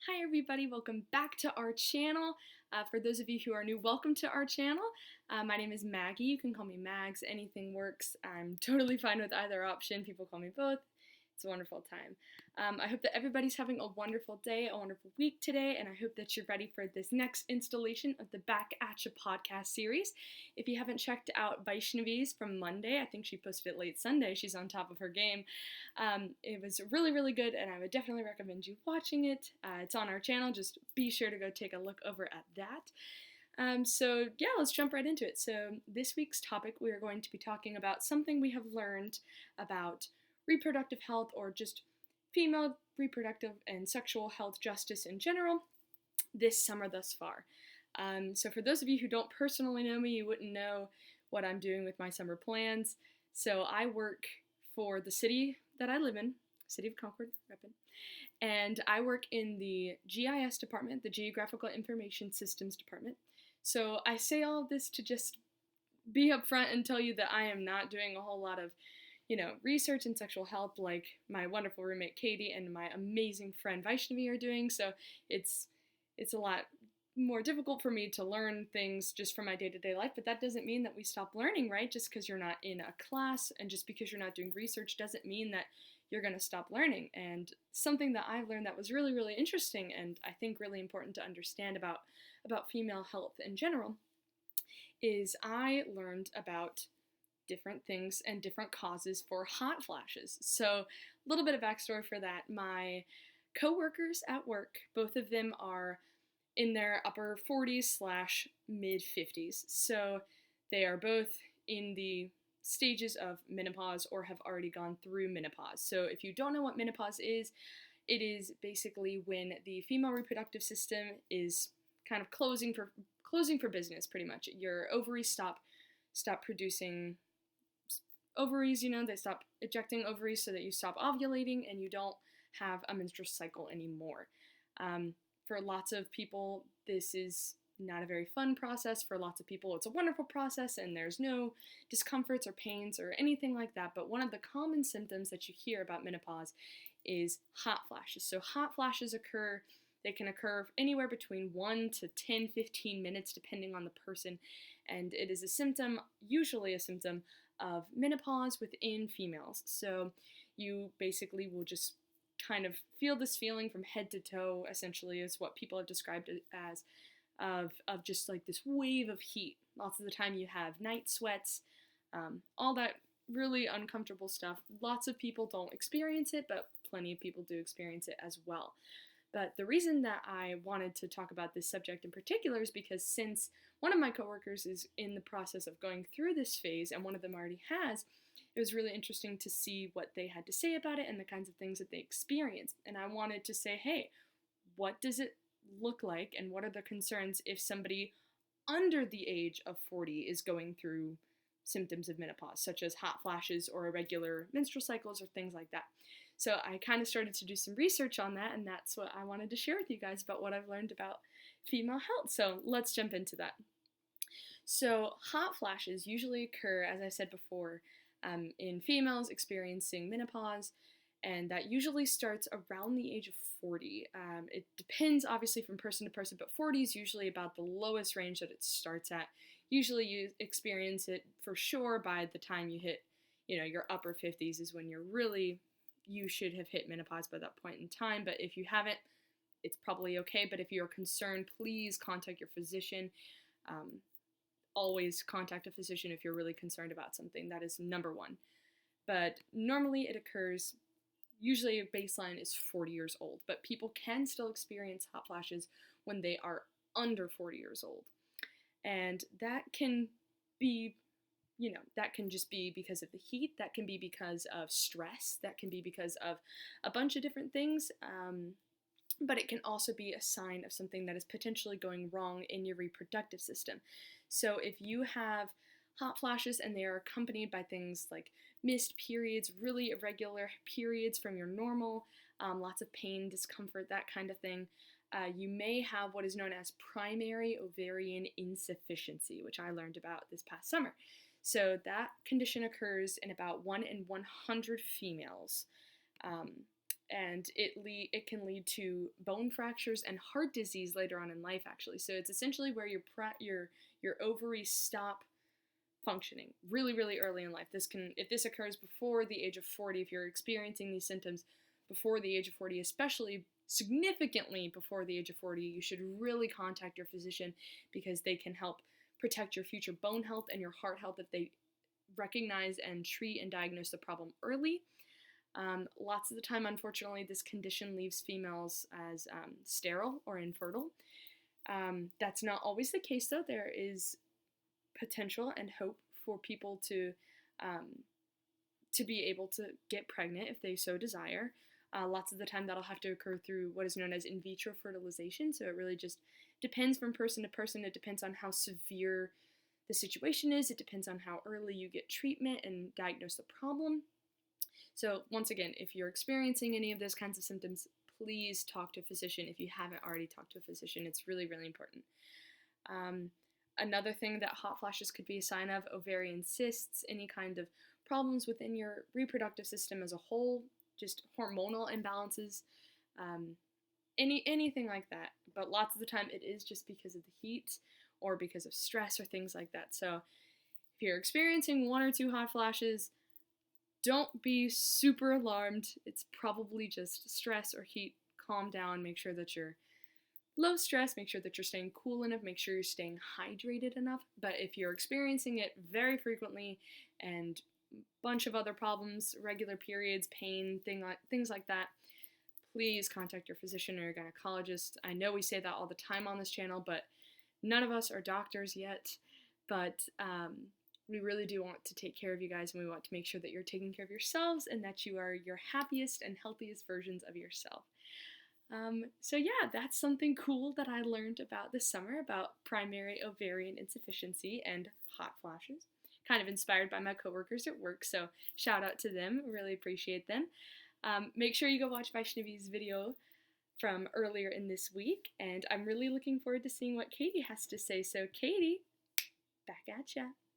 Hi everybody, welcome back to our channel. For those of you who are new, welcome to our channel. My name is Maggie. You can call me Mags, anything works. I'm totally fine with either option. People call me both. It's a wonderful time. I hope that everybody's having a wonderful day, a wonderful week today, and I hope that you're ready for this next installation of the Back Atcha podcast series. If you haven't checked out Vaishnavi's from Monday, I think she posted it late Sunday, she's on top of her game. It was really, really good, and I would definitely recommend you watching it. It's on our channel, just be sure to go take a look over at that. So yeah, let's jump right into it. So this week's topic, we are going to be talking about something we have learned about reproductive health, or just female reproductive and sexual health justice in general, this summer thus far. So for those of you who don't personally know me, you wouldn't know what I'm doing with my summer plans. So I work for the city that I live in, City of Concord, reppin', and I work in the GIS department, the Geographical Information Systems department. So I say all of this to just be upfront and tell you that I am not doing a whole lot of research in sexual health like my wonderful roommate Katie and my amazing friend Vaishnavi are doing. So it's a lot more difficult for me to learn things just from my day-to-day life, but that doesn't mean that we stop learning, right? Just because you're not in a class and just because you're not doing research doesn't mean that you're going to stop learning. And something that I learned that was really, really interesting and I think really important to understand about female health in general is I learned about different things and different causes for hot flashes. So a little bit of backstory for that. My co-workers at work, both of them are in their upper 40s / mid 50s. So they are both in the stages of menopause or have already gone through menopause. So if you don't know what menopause is, it is basically when the female reproductive system is kind of closing for business, pretty much. Your ovaries stop producing ovaries, they stop ejecting ovaries so that you stop ovulating and you don't have a menstrual cycle anymore. For lots of people, this is not a very fun process. For lots of people, it's a wonderful process and there's no discomforts or pains or anything like that. But one of the common symptoms that you hear about menopause is hot flashes. So hot flashes they can occur anywhere between 1 to 10, 15 minutes depending on the person. And it is usually a symptom of menopause within females. So you basically will just kind of feel this feeling from head to toe, essentially, is what people have described it as, of just like this wave of heat. Lots of the time you have night sweats, all that really uncomfortable stuff. Lots of people don't experience it, but plenty of people do experience it as well. But the reason that I wanted to talk about this subject in particular is because since one of my coworkers is in the process of going through this phase, and one of them already has, it was really interesting to see what they had to say about it and the kinds of things that they experienced. And I wanted to say, hey, what does it look like and what are the concerns if somebody under the age of 40 is going through symptoms of menopause, such as hot flashes or irregular menstrual cycles or things like that. So I kind of started to do some research on that, and that's what I wanted to share with you guys about what I've learned about female health. So let's jump into that. So hot flashes usually occur, as I said before, in females experiencing menopause, and that usually starts around the age of 40. It depends obviously from person to person, but 40 is usually about the lowest range that it starts at. Usually you experience it for sure by the time you hit, your upper 50s is when you should have hit menopause by that point in time. But if you haven't, it's probably okay. But if you're concerned, please contact your physician. Always contact a physician if you're really concerned about something. That is number one. But normally it occurs, usually a baseline is 40 years old, but people can still experience hot flashes when they are under 40 years old. And that can be, that can just be because of the heat, that can be because of stress, that can be because of a bunch of different things. But it can also be a sign of something that is potentially going wrong in your reproductive system. So if you have hot flashes and they are accompanied by things like missed periods, really irregular periods from your normal, lots of pain, discomfort, that kind of thing, you may have what is known as primary ovarian insufficiency, which I learned about this past summer. So that condition occurs in about 1 in 100 females. and it can lead to bone fractures and heart disease later on in life, actually. So it's essentially where your ovaries stop functioning really, really early in life. If this occurs before the age of 40, if you're experiencing these symptoms before the age of 40, especially significantly before the age of 40, you should really contact your physician, because they can help protect your future bone health and your heart health if they recognize and treat and diagnose the problem early. Lots of the time, unfortunately, this condition leaves females as sterile or infertile. That's not always the case, though. There is potential and hope for people to be able to get pregnant if they so desire. Lots of the time, that'll have to occur through what is known as in vitro fertilization. So it really just depends from person to person. It depends on how severe the situation is. It depends on how early you get treatment and diagnose the problem. So once again, if you're experiencing any of those kinds of symptoms, please talk to a physician if you haven't already talked to a physician. It's really, really important. Another thing that hot flashes could be a sign of: ovarian cysts, any kind of problems within your reproductive system as a whole, just hormonal imbalances, anything like that. But lots of the time it is just because of the heat or because of stress or things like that. So if you're experiencing 1 or 2 hot flashes, don't be super alarmed. It's probably just stress or heat. Calm down, make sure that you're low stress, make sure that you're staying cool enough, make sure you're staying hydrated enough. But if you're experiencing it very frequently and a bunch of other problems, regular periods, pain, things like that, please contact your physician or your gynecologist. I know we say that all the time on this channel, but none of us are doctors yet. But we really do want to take care of you guys, and we want to make sure that you're taking care of yourselves and that you are your happiest and healthiest versions of yourself. So yeah, that's something cool that I learned about this summer about primary ovarian insufficiency and hot flashes. Kind of inspired by my coworkers at work, so shout out to them. Really appreciate them. Make sure you go watch Vaishnavi's video from earlier in this week, and I'm really looking forward to seeing what Katie has to say. So Katie, back at ya.